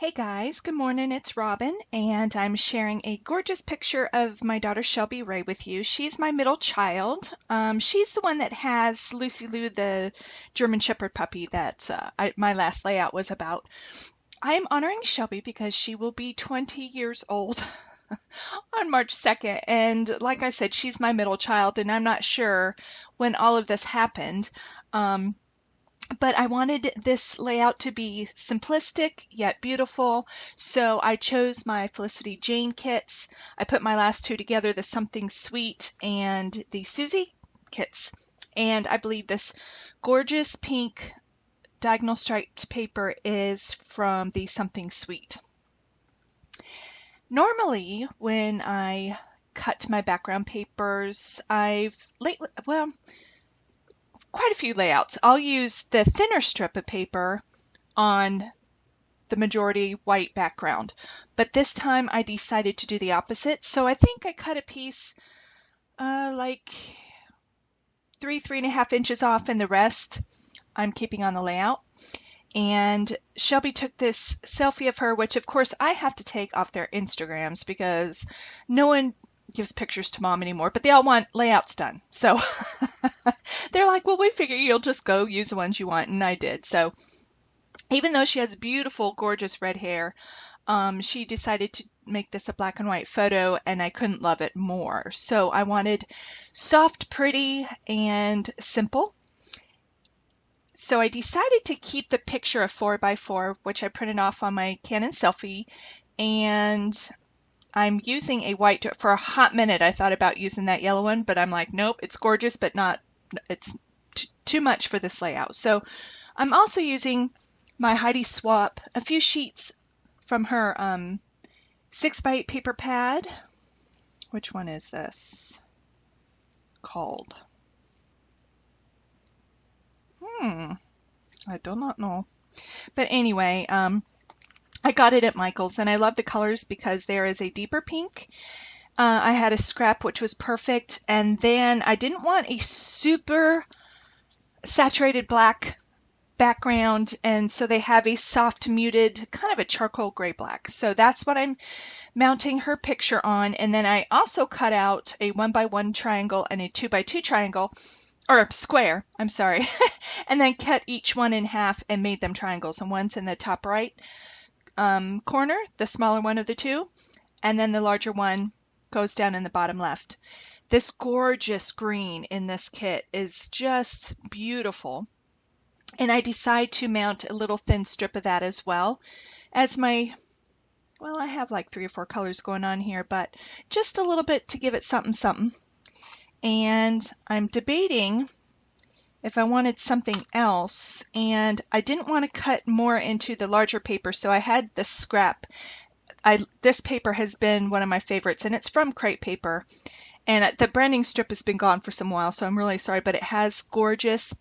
Hey guys, good morning. It's Robin, and I'm sharing a gorgeous picture of my daughter Shelby Wray with you. She's my middle child. She's the one that has Lucy Lou, the German Shepherd puppy that my last layout was about. I am honoring Shelby because she will be 20 years old on March 2nd, and like I said, she's my middle child, and I'm not sure when all of this happened. But I wanted this layout to be simplistic yet beautiful, so I chose my Felicity Jane kits. I put my last two together, the Something Sweet and the Susie kits. And I believe this gorgeous pink diagonal striped paper is from the Something Sweet. Normally, when I cut my background papers, quite a few layouts. I'll use the thinner strip of paper on the majority white background, but this time I decided to do the opposite. So I think I cut a piece like 3.5 inches off, and the rest I'm keeping on the layout. And Shelby took this selfie of her, which of course I have to take off their Instagrams because no one gives pictures to mom anymore, but they all want layouts done. So they're like, well, we figure you'll just go use the ones you want, and I did. So even though she has beautiful, gorgeous red hair, she decided to make this a black and white photo, and I couldn't love it more. So I wanted soft, pretty, and simple. So I decided to keep the picture a 4x4, which I printed off on my Canon selfie, and I'm using a white. For a hot minute I thought about using that yellow one, but I'm like, nope, it's gorgeous, but it's too much for this layout. So I'm also using my Heidi Swap, a few sheets from her 6x8 paper pad. Which one is this called? I do not know. But anyway, I got it at Michael's, and I love the colors because there is a deeper pink. I had a scrap which was perfect, and then I didn't want a super saturated black background, and so they have a soft muted, kind of a charcoal gray black. So that's what I'm mounting her picture on. And then I also cut out a 1x1 triangle and a 2x2 triangle, or square, I'm sorry, and then cut each one in half and made them triangles. And one's in the top right corner, the smaller one of the two, and then the larger one goes down in the bottom left. This gorgeous green in this kit is just beautiful, and I decide to mount a little thin strip of that as well as my, well, I have like 3 or 4 colors going on here, but just a little bit to give it something something. And I'm debating if I wanted something else, and I didn't want to cut more into the larger paper, so I had this scrap. This paper has been one of my favorites, and it's from Crate Paper, and the branding strip has been gone for some while, so I'm really sorry, but it has gorgeous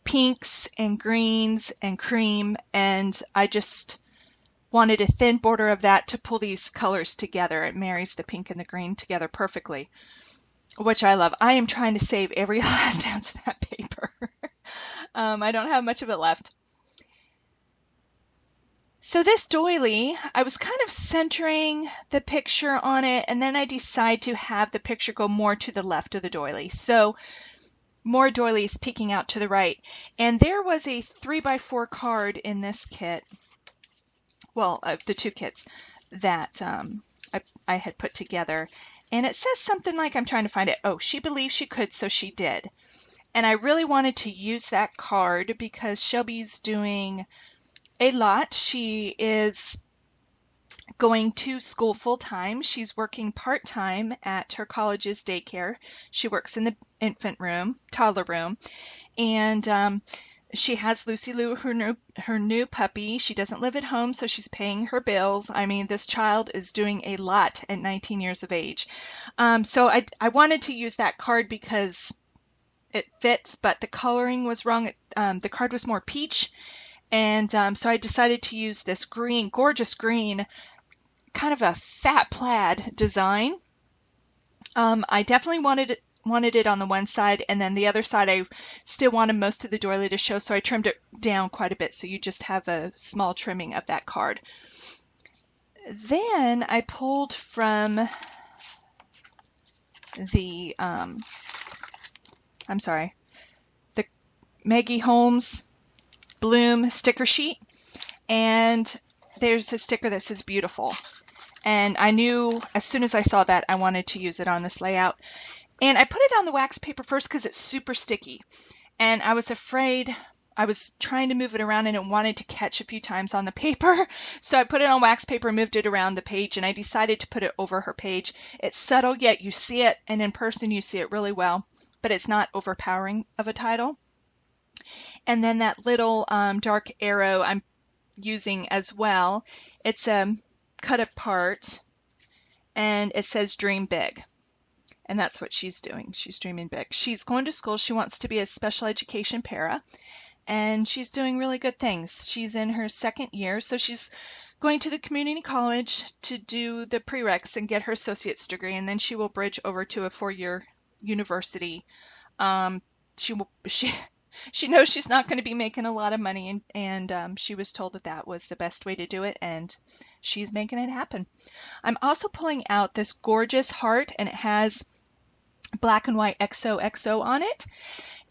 pinks and greens and cream, and I just wanted a thin border of that to pull these colors together. It marries the pink and the green together perfectly, which I love. I am trying to save every last ounce of that paper. I don't have much of it left. So this doily, I was kind of centering the picture on it, and then I decide to have the picture go more to the left of the doily. So more doilies peeking out to the right. And there was a 3x4 card in this kit, well, the two kits that I had put together. And it says something like, I'm trying to find it. Oh, she believed she could, so she did. And I really wanted to use that card because Shelby's doing a lot. She is going to school full-time. She's working part-time at her college's daycare. She works in the infant room, toddler room, and she has Lucy Lou, her new puppy. She doesn't live at home, so she's paying her bills. I mean, this child is doing a lot at 19 years of age. So I wanted to use that card because it fits, but the coloring was wrong. The card was more peach, and so I decided to use this green, gorgeous green, kind of a fat plaid design. I definitely wanted wanted it on the one side, and then the other side I still wanted most of the doily to show, so I trimmed it down quite a bit, so you just have a small trimming of that card. Then I pulled from the, the Maggie Holmes Bloom sticker sheet, and there's a sticker that says beautiful. And I knew as soon as I saw that I wanted to use it on this layout. And I put it on the wax paper first because it's super sticky. And I was afraid, I was trying to move it around and it wanted to catch a few times on the paper. So I put it on wax paper, moved it around the page, and I decided to put it over her page. It's subtle, yet you see it, and in person you see it really well, but it's not overpowering of a title. And then that little dark arrow I'm using as well. It's cut apart, and it says dream big. And that's what she's doing. She's dreaming big. She's going to school. She wants to be a special education para, and she's doing really good things. She's in her second year, so she's going to the community college to do the prereqs and get her associate's degree, and then she will bridge over to a 4-year university. She knows she's not going to be making a lot of money, and she was told that that was the best way to do it, and she's making it happen. I'm also pulling out this gorgeous heart, and it has black and white XOXO on it.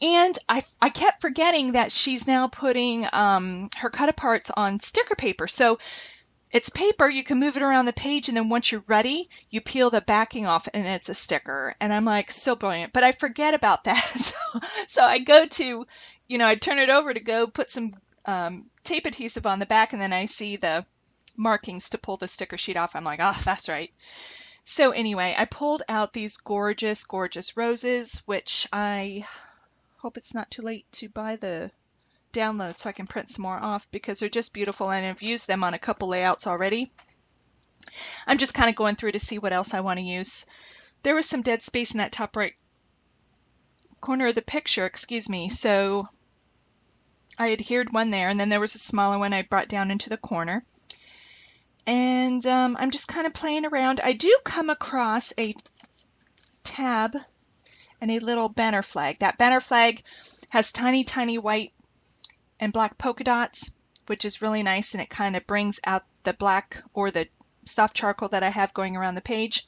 And I kept forgetting that she's now putting her cut-aparts on sticker paper. So it's paper, you can move it around the page, and then once you're ready, you peel the backing off, and it's a sticker. And I'm like, so brilliant. But I forget about that. So I go to, I turn it over to go put some tape adhesive on the back, and then I see the markings to pull the sticker sheet off. I'm like, oh, that's right. So anyway, I pulled out these gorgeous, gorgeous roses, which I hope it's not too late to buy the download so I can print some more off, because they're just beautiful, and I've used them on a couple layouts already. I'm just kind of going through to see what else I want to use. There was some dead space in that top right corner of the picture, so I adhered one there, and then there was a smaller one I brought down into the corner. And I'm just kind of playing around. I do come across a tab and a little banner flag. That banner flag has tiny, tiny white and black polka dots, which is really nice, and it kind of brings out the black or the soft charcoal that I have going around the page.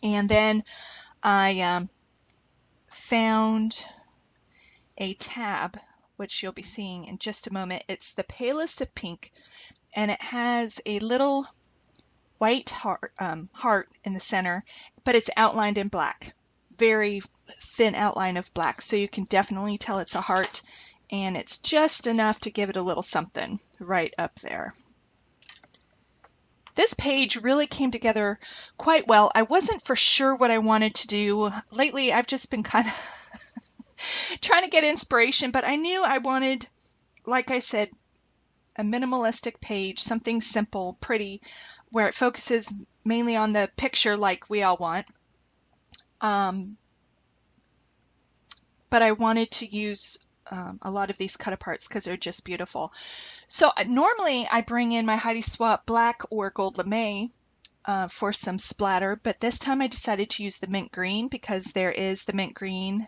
And then I found a tab, which you'll be seeing in just a moment. It's the palest of pink, and it has a little white heart in the center, but it's outlined in black. Very thin outline of black, so you can definitely tell it's a heart. And it's just enough to give it a little something right up there. This page really came together quite well. I wasn't for sure what I wanted to do. Lately, I've just been kind of trying to get inspiration, but I knew I wanted, like I said, a minimalistic page, something simple, pretty, where it focuses mainly on the picture like we all want. But I wanted to use a lot of these cut-aparts because they're just beautiful. So normally I bring in my Heidi Swapp black or gold lame for some splatter, but this time I decided to use the mint green because there is the mint green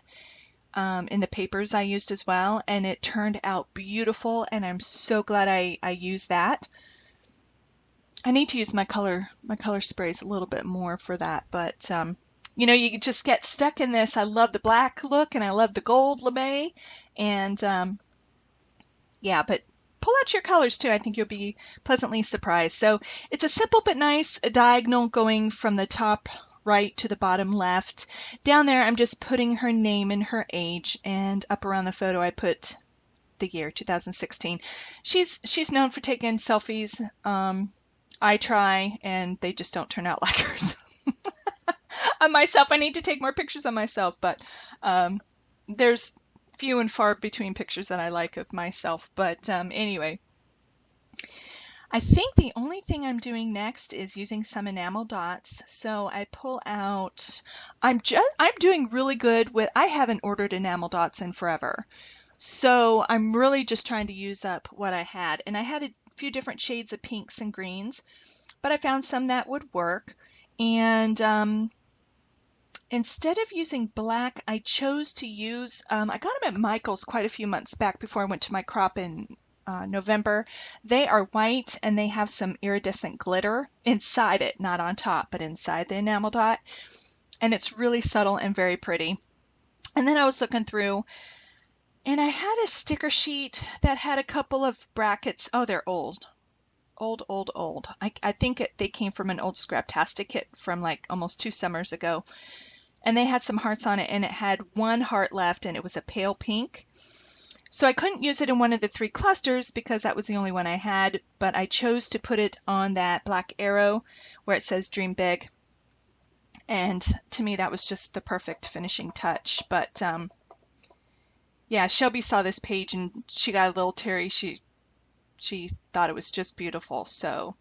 in the papers I used as well, and it turned out beautiful, and I'm so glad I used that. I need to use my color sprays a little bit more for that, but you just get stuck in this. I love the black look, and I love the gold lame, and yeah, but pull out your colors too. I think you'll be pleasantly surprised. So it's a simple but nice diagonal going from the top right to the bottom left. Down there, I'm just putting her name and her age, and up around the photo, I put the year 2016. She's known for taking selfies. I try, and they just don't turn out like hers. On myself, I need to take more pictures of myself, but there's few and far between pictures that I like of myself. But anyway, I think the only thing I'm doing next is using some enamel dots. So I pull out, I'm doing really good with, I haven't ordered enamel dots in forever. So I'm really just trying to use up what I had. And I had a few different shades of pinks and greens, but I found some that would work. And instead of using black, I chose to use, I got them at Michael's quite a few months back before I went to my crop in November. They are white and they have some iridescent glitter inside it, not on top, but inside the enamel dot. And it's really subtle and very pretty. And then I was looking through and I had a sticker sheet that had a couple of brackets. Oh, they're old. Old. I think they came from an old Scraptastic kit from like almost 2 summers ago. And they had some hearts on it, and it had one heart left, and it was a pale pink. So I couldn't use it in one of the 3 clusters because that was the only one I had, but I chose to put it on that black arrow where it says Dream Big. And to me, that was just the perfect finishing touch. But yeah, Shelby saw this page and she got a little teary. She thought it was just beautiful. So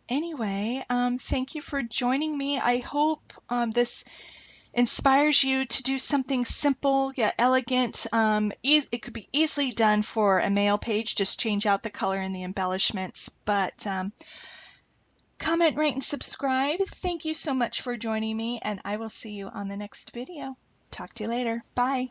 anyway, thank you for joining me. I hope this inspires you to do something simple yet elegant. It could be easily done for a mail page, just change out the color and the embellishments. But comment, rate, and subscribe. Thank you so much for joining me, and I will see you on the next video. Talk to you later. Bye.